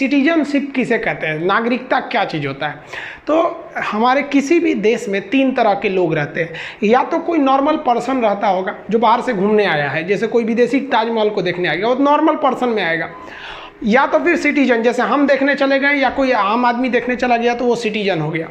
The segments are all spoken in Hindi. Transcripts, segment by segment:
सिटीजनशिप किसे कहते हैं, नागरिकता क्या चीज़ होता है। तो हमारे किसी भी देश में 3 तरह के लोग रहते हैं। या तो कोई नॉर्मल पर्सन रहता होगा जो बाहर से घूमने आया है, जैसे कोई विदेशी ताजमहल को देखने आ गया, वो नॉर्मल पर्सन में आएगा। या तो फिर सिटीजन, जैसे हम देखने चले गए या कोई आम आदमी देखने चला गया तो वो सिटीजन हो गया।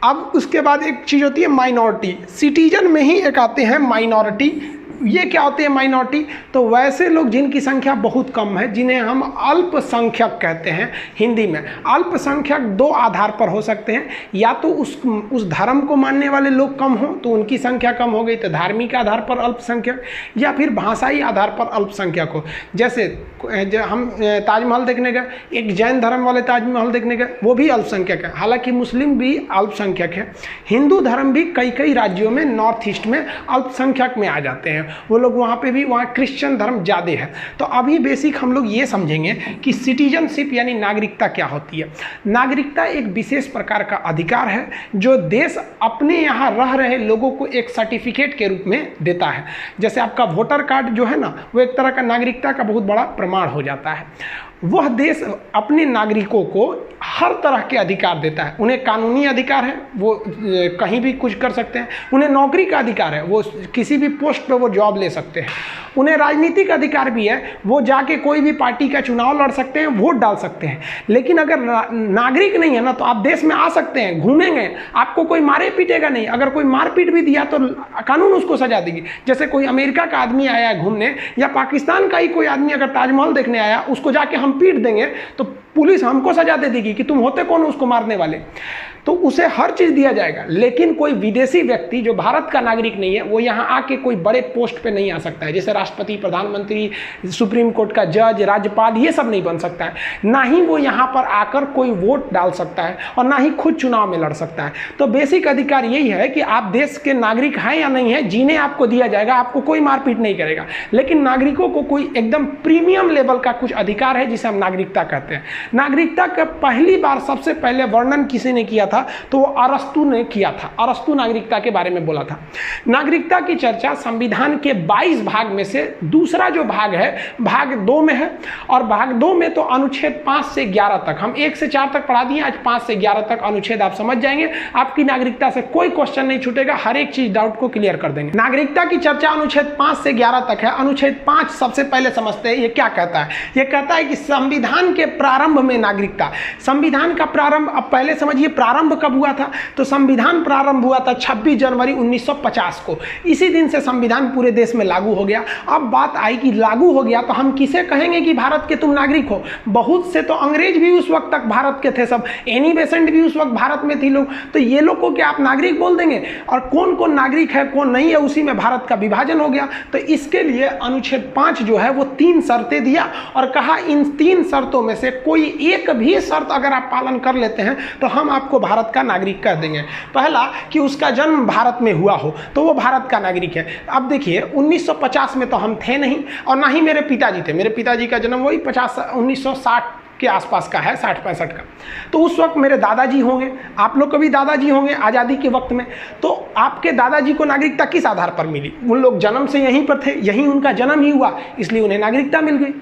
अब उसके बाद एक चीज़ होती है माइनॉरिटी। सिटीजन में ही एक आते हैं माइनॉरिटी। ये क्या होते हैं माइनॉरिटी? तो वैसे लोग जिनकी संख्या बहुत कम है, जिन्हें हम अल्पसंख्यक कहते हैं हिंदी में। अल्पसंख्यक 2 आधार पर हो सकते हैं, या तो उस धर्म को मानने वाले लोग कम हों तो उनकी संख्या कम हो गई तो धार्मिक आधार पर अल्पसंख्यक, या फिर भाषाई आधार पर अल्पसंख्यक हो। जैसे हम ताजमहल देखने गए, एक जैन धर्म वाले ताजमहल देखने गए, वो भी अल्पसंख्यक है। हालांकि मुस्लिम भी अल्पसंख्यक है। हिंदू धर्म भी कई राज्यों में नॉर्थ ईस्ट में अल्पसंख्यक में आ जाते हैं, वो लोग वहाँ पे भी, वहाँ क्रिश्चियन धर्म ज़्यादा है। तो अभी बेसिक हम लोग ये समझेंगे कि सिटीजनशिप यानी नागरिकता क्या होती है। नागरिकता एक विशेष प्रकार का अधिकार है जो देश अपने यहाँ रह रहे लोगों को एक सर्टिफिकेट के रूप में देता है। जैसे आपका वोटर कार्ड जो है ना, वो एक तरह का नागरिकता का बहुत बड़ा प्रमाण हो जाता है। वह देश अपने नागरिकों को हर तरह के अधिकार देता है। उन्हें कानूनी अधिकार है, वो कहीं भी कुछ कर सकते हैं। उन्हें नौकरी का अधिकार है, वो किसी भी पोस्ट पे वो जॉब ले सकते हैं। उन्हें राजनीतिक अधिकार भी है, वो जाके कोई भी पार्टी का चुनाव लड़ सकते हैं, वोट डाल सकते हैं। लेकिन अगर नागरिक नहीं है ना, तो आप देश में आ सकते हैं, घूमेंगे, आपको कोई मारे पीटेगा नहीं। अगर कोई मार पीट भी दिया तो कानून उसको सजा देगी। जैसे कोई अमेरिका का आदमी आया है घूमने, या पाकिस्तान का ही कोई आदमी अगर ताजमहल देखने आया, उसको जाके हम पीट देंगे तो पुलिस हमको सजा दे देगी कि तुम होते कौन उसको मारने वाले। तो उसे हर चीज़ दिया जाएगा। लेकिन कोई विदेशी व्यक्ति जो भारत का नागरिक नहीं है, वो यहाँ आके कोई बड़े पोस्ट पे नहीं आ सकता है। जैसे राष्ट्रपति, प्रधानमंत्री, सुप्रीम कोर्ट का जज, राज्यपाल, ये सब नहीं बन सकता है। ना ही वो यहाँ पर आकर कोई वोट डाल सकता है, और ना ही खुद चुनाव में लड़ सकता है। तो बेसिक अधिकार यही है कि आप देश के नागरिक हैं या नहीं है, जीने आपको दिया जाएगा, आपको कोई मारपीट नहीं करेगा। लेकिन नागरिकों को कोई एकदम प्रीमियम लेवल का कुछ अधिकार है जिसे हम नागरिकता कहते हैं। नागरिकता का पहली बार सबसे पहले वर्णन किसी ने किया था, तो वो अरस्तु ने किया था। अरस्तु नागरिकता के बारे में बोला था। नागरिकता की चर्चा संविधान के 22 भाग में से दूसरा जो भाग है, भाग 2 में है। और भाग 2 में तो अनुच्छेद 5 से 11 तक, हम 1 से 4 तक पढ़ा दिए, आज 5 से 11 तक अनुच्छेद आप समझ जाएंगे। आपकी नागरिकता से कोई क्वेश्चन नहीं छूटेगा, हर एक चीज डाउट को क्लियर कर देंगे। नागरिकता की चर्चा अनुच्छेद 5 से 11 तक है। अनुच्छेद 5 सबसे पहले समझते हैं, ये क्या कहता है। ये कहता है कि संविधान के प्रारंभ में नागरिकता, संविधान का प्रारंभ, अब पहले समझिए प्रारंभ कब हुआ था। तो संविधान प्रारंभ हुआ था 26 जनवरी 1950 को। इसी दिन से संविधान पूरे देश में लागू हो गया। अब बात आई कि लागू हो गया तो हम किसे कहेंगे कि भारत के तुम नागरिक हो। बहुत से तो अंग्रेज भी उस वक्त तक भारत के थे, सब एनी बेसेंट भी उस वक्त भारत में थी लोग, तो ये लोग को क्या आप नागरिक बोल देंगे। और कौन कौन नागरिक है कौन नहीं है, उसी में भारत का विभाजन हो गया। तो इसके लिए अनुच्छेद 5 जो है वो 3 शर्तें दिया और कहा इन 3 शर्तों में से कोई एक भी शर्त अगर आप पालन कर लेते हैं तो हम आपको भारत का नागरिक कर देंगे। पहला कि उसका जन्म भारत में हुआ हो तो वो भारत का नागरिक है। अब देखिए 1950 में तो हम थे नहीं, और ना ही मेरे पिताजी थे। मेरे पिताजी का जन्म वही 1960 के आसपास का है, 60-65 का। तो उस वक्त मेरे दादाजी होंगे, आप लोग को भी दादाजी होंगे आज़ादी के वक्त में। तो आपके दादाजी को नागरिकता किस आधार पर मिली? उन लोग जन्म से यहीं पर थे, यहीं उनका जन्म ही हुआ, इसलिए उन्हें नागरिकता मिल गई।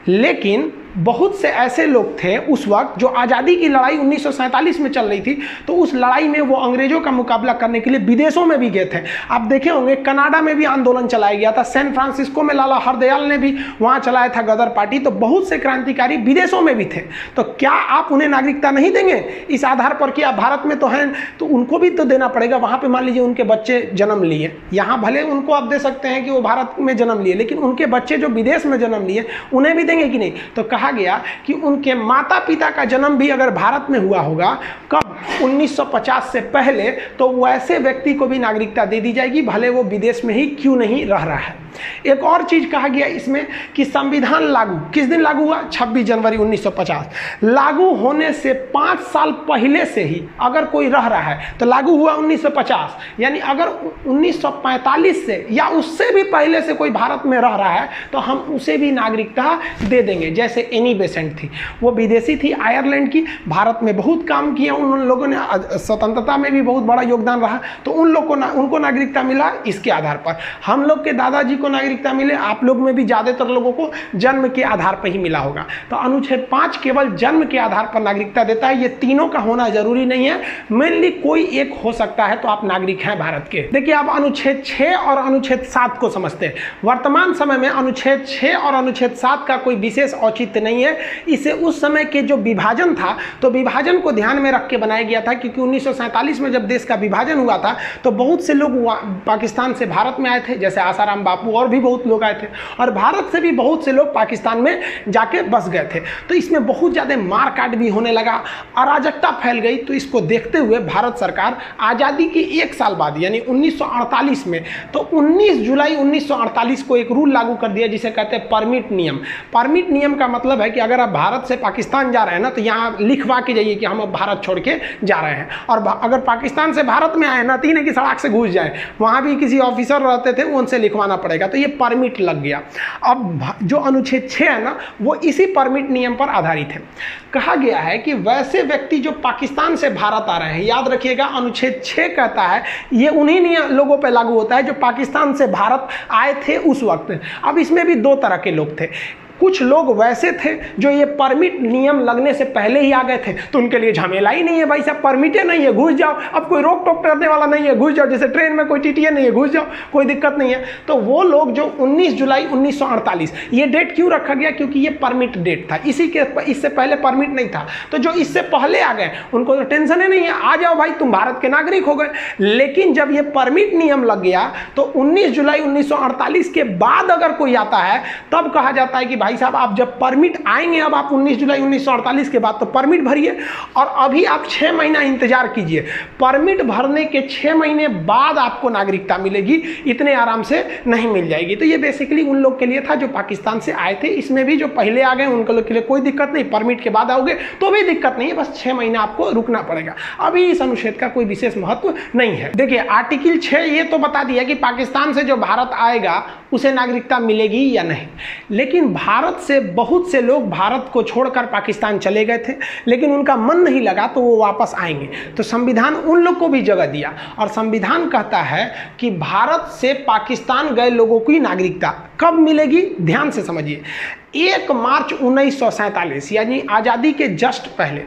लेकिन बहुत से ऐसे लोग थे उस वक्त जो आज़ादी की लड़ाई 1947 में चल रही थी, तो उस लड़ाई में वो अंग्रेजों का मुकाबला करने के लिए विदेशों में भी गए थे। आप देखे होंगे कनाडा में भी आंदोलन चलाया गया था, सैन फ्रांसिस्को में लाला हरदयाल ने भी वहाँ चलाया था गदर पार्टी। तो बहुत से क्रांतिकारी विदेशों में भी थे। तो क्या आप उन्हें नागरिकता नहीं देंगे इस आधार पर कि आप भारत में तो हैं, तो उनको भी तो देना पड़ेगा। वहाँ पर मान लीजिए उनके बच्चे जन्म लिए, यहाँ भले उनको आप दे सकते हैं कि वो भारत में जन्म लिए, लेकिन उनके बच्चे जो विदेश में जन्म लिए उन्हें भी देंगे कि नहीं। तो कहा गया कि उनके माता पिता का जन्म भी अगर भारत में हुआ होगा, कब 1950 से पहले, तो वैसे व्यक्ति को भी नागरिकता दे दी जाएगी, भले वो विदेश में ही क्यों नहीं रह रहा है। एक और चीज कहा गया इसमें कि संविधान लागू किस दिन लागू हुआ? 26 जनवरी 1950। लागू होने से 5 साल पहले से ही अगर कोई रह रहा है तो लागू हुआ 1950, यानी अगर 1945 से या उससे भी पहले से कोई भारत में रह रहा है तो हम उसे भी नागरिकता दे देंगे। जैसे एनी बेसेंट थी, वो विदेशी थी, आयरलैंड की, भारत में बहुत काम किया उन लोगों ने, स्वतंत्रता में भी बहुत बड़ा योगदान रहा, तो उनको नागरिकता मिला इसके आधार पर। हम लोग के दादाजी को नागरिकता मिले, आप लोग में भी ज़्यादातर लोगों को जन्म के आधार पर ही मिला होगा। तो अनुच्छेद 5 केवल जन्म के आधार पर नागरिकता देता है, ये तीनों का होना जरूरी नहीं है, मेनली कोई एक हो सकता है तो आप नागरिक हैं भारत के। देखिए आप अनुच्छेद 6 और अनुच्छेद 7 को समझते हैं। वर्तमान समय में अनुच्छेद 6 और अनुच्छेद 7 का कोई विशेष औचित्य नहीं है, इसे उस समय के जो विभाजन था तो विभाजन को ध्यान में रख के बनाया गया था, क्योंकि 1947 में जब देश का विभाजन हुआ था तो बहुत से लोग पाकिस्तान से भारत में आए थे, जैसे आसाराम बापू और भी बहुत लोग आए थे, और भारत से भी बहुत से लोग पाकिस्तान में जाके बस गए थे। तो इसमें बहुत ज़्यादा मारकाट भी होने लगा, अराजकता फैल गई। तो इसको देखते हुए भारत सरकार आज़ादी के 1 साल बाद यानी 1948 में, तो 19 जुलाई 1948 को एक रूल लागू कर दिया जिसे कहते हैं परमिट नियम। परमिट नियम का मतलब है कि अगर आप भारत से पाकिस्तान जा रहे हैं ना, तो यहाँ लिखवा के जाइए कि हम अब भारत छोड़ के जा रहे हैं, और अगर पाकिस्तान से भारत में आए ना, तीन की सड़क से घुस जाए, वहाँ भी किसी ऑफिसर रहते थे उनसे लिखवाना पड़ेगा, तो ये परमिट लग गया। अब जो अनुच्छेद 6 है ना, वो इसी परमिट नियम पर आधारित है। कहा गया है कि वैसे व्यक्ति जो पाकिस्तान से भारत आ रहे हैं, याद रखिएगा अनुच्छेद 6 कहता है ये उन्हीं लोगों पर लागू होता है जो पाकिस्तान से भारत आए थे उस वक्त। अब इसमें भी 2 तरह के लोग थे, कुछ लोग वैसे थे जो ये परमिट नियम लगने से पहले ही आ गए थे, तो उनके लिए झमेला ही नहीं है, भाई साहब परमिटे नहीं है घुस जाओ, अब कोई रोक टोक करने वाला नहीं है, घुस जाओ, जैसे ट्रेन में कोई टीटीए नहीं है घुस जाओ, कोई दिक्कत नहीं है। तो वो लोग जो 19 जुलाई 1948 ये डेट क्यों रखा गया, क्योंकि ये परमिट डेट था, इससे पहले परमिट नहीं था। तो जो इससे पहले आ गए उनको तो टेंशन ही नहीं है, आ जाओ भाई तुम भारत के नागरिक हो गए। लेकिन जब ये परमिट नियम लग गया तो 19 जुलाई 1948 के बाद अगर कोई आता है तब कहा जाता है कि भाई साहब आप जब परमिट आएंगे, अब आप 19 जुलाई 1948 के बाद तो परमिट भरिए, और अभी आप 6 महीना इंतजार कीजिए, परमिट भरने के 6 महीने बाद आपको नागरिकता मिलेगी, इतने आराम से नहीं मिल जाएगी। तो ये बेसिकली उन लोग के लिए था जो पाकिस्तान से आए थे, इसमें भी जो पहले आ गए उनके लोग के लिए कोई दिक्कत नहीं, परमिट के बाद आओगे तो भी दिक्कत नहीं है, बस 6 महीना आपको रुकना पड़ेगा। अभी इस अनुच्छेद का कोई विशेष महत्व नहीं है। देखिए आर्टिकल 6 ये तो बता दिया कि पाकिस्तान से जो भारत आएगा उसे नागरिकता मिलेगी या नहीं, लेकिन भारत से बहुत से लोग भारत को छोड़कर पाकिस्तान चले गए थे, लेकिन उनका मन नहीं लगा तो वो वापस आएंगे। तो संविधान उन लोग को भी जगह दिया, और संविधान कहता है कि भारत से पाकिस्तान गए लोगों की नागरिकता कब मिलेगी, ध्यान से समझिए। 1 मार्च 1947 यानी आज़ादी के जस्ट पहले,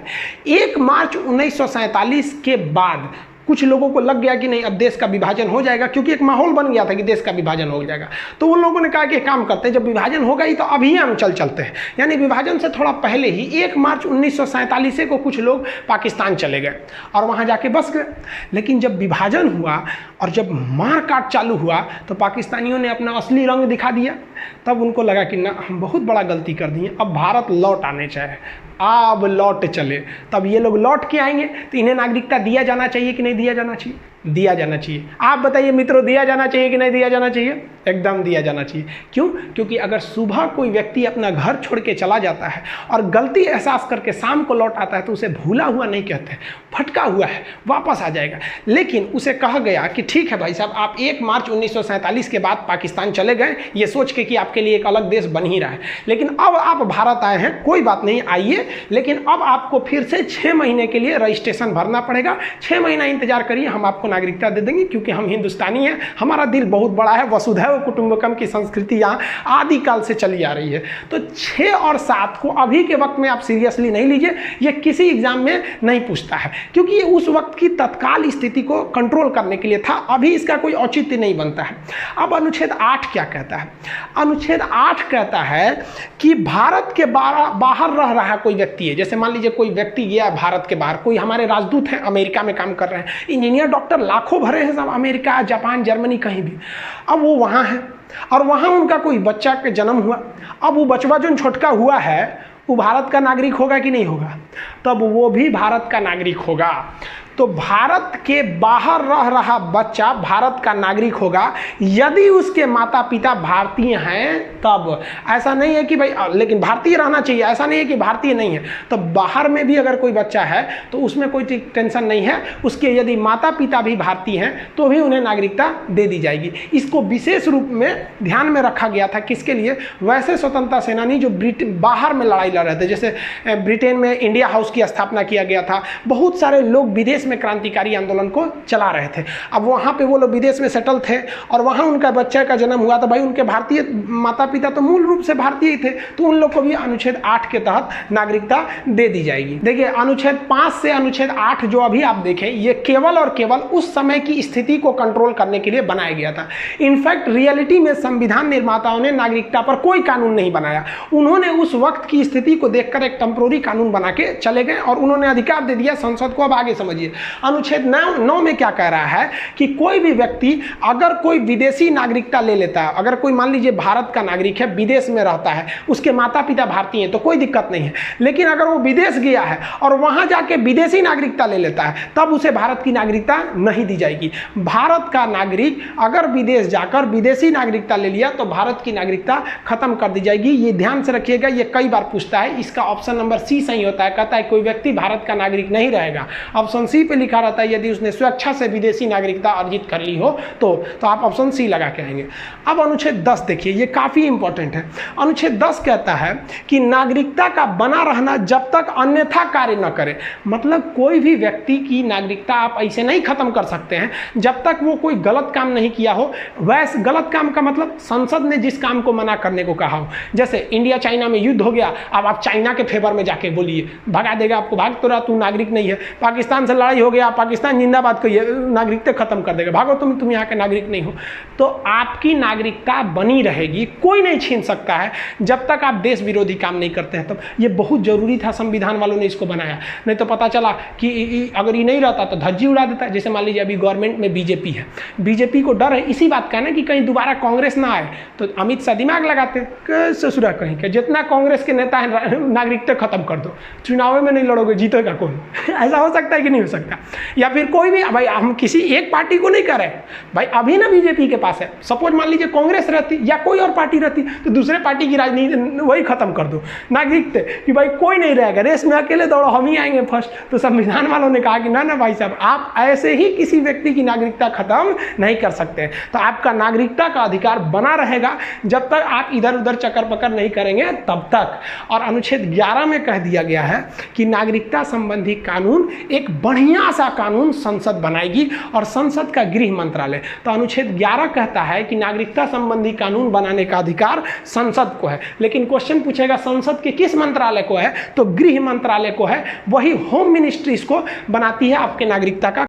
1 मार्च 1947 के बाद कुछ लोगों को लग गया कि नहीं अब देश का विभाजन हो जाएगा, क्योंकि एक माहौल बन गया था कि देश का विभाजन हो जाएगा। तो उन लोगों ने कहा कि काम करते हैं, जब विभाजन होगा ही तो अभी हम चलते हैं, यानी विभाजन से थोड़ा पहले ही 1 मार्च 1947 को कुछ लोग पाकिस्तान चले गए और वहाँ जाके बस गए। लेकिन जब विभाजन हुआ और जब मारकाट चालू हुआ तो पाकिस्तानियों ने अपना असली रंग दिखा दिया। तब उनको लगा कि ना हम बहुत बड़ा गलती कर दिए, अब भारत लौट आने चाहिए, अब लौट चले। तब ये लोग लौट के आएंगे तो इन्हें नागरिकता दिया जाना चाहिए कि नहीं दिया जाना चाहिए? दिया जाना चाहिए। आप बताइए मित्रों, दिया जाना चाहिए कि नहीं दिया जाना चाहिए? एकदम दिया जाना चाहिए। क्यों? क्योंकि अगर सुबह कोई व्यक्ति अपना घर छोड़ के चला जाता है और गलती एहसास करके शाम को लौट आता है तो उसे भूला हुआ नहीं कहते, भटका हुआ है, वापस आ जाएगा। लेकिन उसे कहा गया कि ठीक है भाई साहब, आप 1 मार्च 1947 के बाद पाकिस्तान चले गए ये सोच के कि आपके लिए एक अलग देश बन ही रहा है, लेकिन अब आप भारत आए हैं, कोई बात नहीं, आइए, लेकिन अब आपको फिर से 6 महीने के लिए रजिस्ट्रेशन भरना पड़ेगा। 6 महीना इंतजार करिए, हम आपको नागरिकता दे देंगे, क्योंकि हम हिंदुस्तानी हैं, हमारा दिल बहुत बड़ा है, वसुधैव कुटुंबकम की संस्कृति यहाँ आदिकाल से चली आ रही है। तो 6 और 7 को अभी के वक्त में आप सीरियसली नहीं लीजिए, ये किसी एग्जाम में नहीं पूछता है, क्योंकि ये उस वक्त की तत्काल स्थिति को कंट्रोल करने के लिए था, अभी इसका कोई औचित्य नहीं बनता है। अब अनुच्छेद 8 क्या कहता है? अनुच्छेद 8 कहता है कि भारत के बाहर रह रहा कोई व्यक्ति है, जैसे मान लीजिए कोई व्यक्ति गया भारत के बाहर, कोई हमारे राजदूत हैं अमेरिका में काम कर रहे हैं, इंजीनियर डॉक्टर लाखों भरे हैं सब, अमेरिका जापान जर्मनी कहीं भी, अब वो वहाँ है और वहाँ उनका कोई बच्चा का जन्म हुआ, अब वो बचवा जो छोटका हुआ है वो भारत का नागरिक होगा कि नहीं होगा? तब वो भी भारत का नागरिक होगा। तो भारत के बाहर रह रहा बच्चा भारत का नागरिक होगा यदि उसके माता पिता भारतीय हैं तब। ऐसा नहीं है कि भाई लेकिन भारतीय रहना चाहिए, ऐसा नहीं है कि भारतीय नहीं है। तो बाहर में भी अगर कोई बच्चा है तो उसमें कोई टेंशन नहीं है, उसके यदि माता पिता भी भारतीय हैं तो भी उन्हें नागरिकता दे दी जाएगी। इसको विशेष रूप में ध्यान में रखा गया था, किसके लिए? वैसे स्वतंत्रता सेनानी जो बाहर में लड़ाई लड़ रहे थे, जैसे ब्रिटेन में इंडिया हाउस की स्थापना किया गया था, बहुत सारे लोग विदेश में क्रांतिकारी आंदोलन को चला रहे थे। अब वहाँ पे वो लोग विदेश में सेटल थे और वहाँ उनका बच्चे का जन्म हुआ, तो भाई उनके भारतीय माता पिता तो मूल रूप से भारतीय ही थे, तो उन लोग को भी अनुच्छेद 8 के तहत नागरिकता दे दी जाएगी। देखिए अनुच्छेद 5 से अनुच्छेद 8 जो अभी आप देखें, ये केवल और केवल उस समय की स्थिति को कंट्रोल करने के लिए बनाया गया था। इनफैक्ट रियलिटी में संविधान निर्माताओं ने नागरिकता पर कोई कानून नहीं बनाया, उन्होंने उस वक्त की स्थिति को देखकर एक टेम्पोररी कानून बना के चले गए और उन्होंने अधिकार दे दिया संसद को। अब आगे समझिए, अनुच्छेद 9 में क्या कह रहा है कि कोई भी व्यक्ति अगर कोई विदेशी नागरिकता ले लेता है, अगर कोई मान लीजिए भारत का नागरिक है, विदेश में रहता है, उसके माता पिता भारतीय हैं तो कोई दिक्कत नहीं है। लेकिन अगर वो विदेश गया है और वहां जाके विदेशी नागरिकता ले लेता है तब उसे भारत की नागरिकता नहीं दी जाएगी। भारत का नागरिक अगर विदेश जाकर विदेशी नागरिकता ले लिया तो भारत की नागरिकता खत्म कर दी जाएगी। ये ध्यान से रखिएगा, ये कई बार पूछता है। इसका ऑप्शन नंबर सी सही होता है, कहता है कोई व्यक्ति भारत का नागरिक नहीं रहेगा। ऑप्शन सी पे लिखा रहता है यदि उसने स्वेच्छा से विदेशी नागरिकता अर्जित कर ली हो तो आप ऑप्शन सी लगा के आएंगे। अब अनुच्छेद 10 देखिए, ये काफी इंपॉर्टेंट है। अनुच्छेद 10 कहता है कि नागरिकता का बना रहना जब तक अन्यथा कार्य न करे, मतलब कोई भी व्यक्ति की नागरिकता आप ऐसे नहीं खत्म कर सकते हैं जब तक वो कोई गलत काम नहीं किया हो। वैसे गलत काम का मतलब संसद ने जिस काम को मना करने को कहा हो, जैसे इंडिया चाइना में युद्ध हो गया, अब आप चाइना के फेवर में जाके बोलिए, भगा देगा आपको, भाग तो रहा, तू नागरिक नहीं है। पाकिस्तान से लड़ाई हो गया, पाकिस्तान जिंदाबाद कहिए, नागरिकता खत्म कर देगा, भागो तुम यहाँ के नागरिक नहीं हो। तो आपकी नागरिकता बनी रहेगी, कोई नहीं छीन सकता है जब तक आप देश विरोधी काम नहीं करते हैं। तब ये बहुत जरूरी था, संविधान वालों ने इसको बनाया, नहीं तो पता चला कि अगर ये नहीं रहता तो धज्जी उड़ा देता है। जैसे मान लीजिए अभी गवर्नमेंट में बीजेपी है, बीजेपी को डर है इसी बात का ना कि कहीं दोबारा कांग्रेस ना आए, तो अमित शाह दिमाग लगाते ससुरा कहीं के जितना कांग्रेस के नेता है नागरिकता खत्म कर दो, चुनाव में नहीं लड़ोगे, जीतेगा कौन? ऐसा हो सकता है कि नहीं हो सकता? या फिर कोई भी, भाई हम किसी एक पार्टी को नहीं कर रहे भाई, अभी ना बीजेपी के पास है, सपोज मान लीजिए कांग्रेस रहती या कोई और पार्टी रहती तो दूसरे पार्टी की राजनीति वही खत्म कर दो, नागरिकता कि भाई कोई नहीं रहेगा, रेस में अकेले दौड़ो, हम ही आएंगे फर्स्ट। तो संविधान वालों ने कहा कि ना भाई साहब, आप ऐसे ही किसी व्यक्ति की नागरिकता खत्म नहीं कर सकते। तो आपका नागरिकता का अधिकार बना रहेगा जब तक आप इधर उधर चक्कर पकड़ नहीं करेंगे तब तक। और अनुच्छेद 11 में कह दिया गया है कि नागरिकता संबंधी कानून एक बढ़िया सा कानून संसद बनाएगी और संसद का गृह मंत्रालय। तो अनुच्छेद 11 कहता है कि नागरिकता संबंधी कानून बनाने का अधिकार संसद को है, लेकिन क्वेश्चन पूछेगा संसद के किस मंत्रालय को है, तो गृह मंत्रालय को है। वही होम मिनिस्ट्री इसको बनाती है आपके नागरिकता का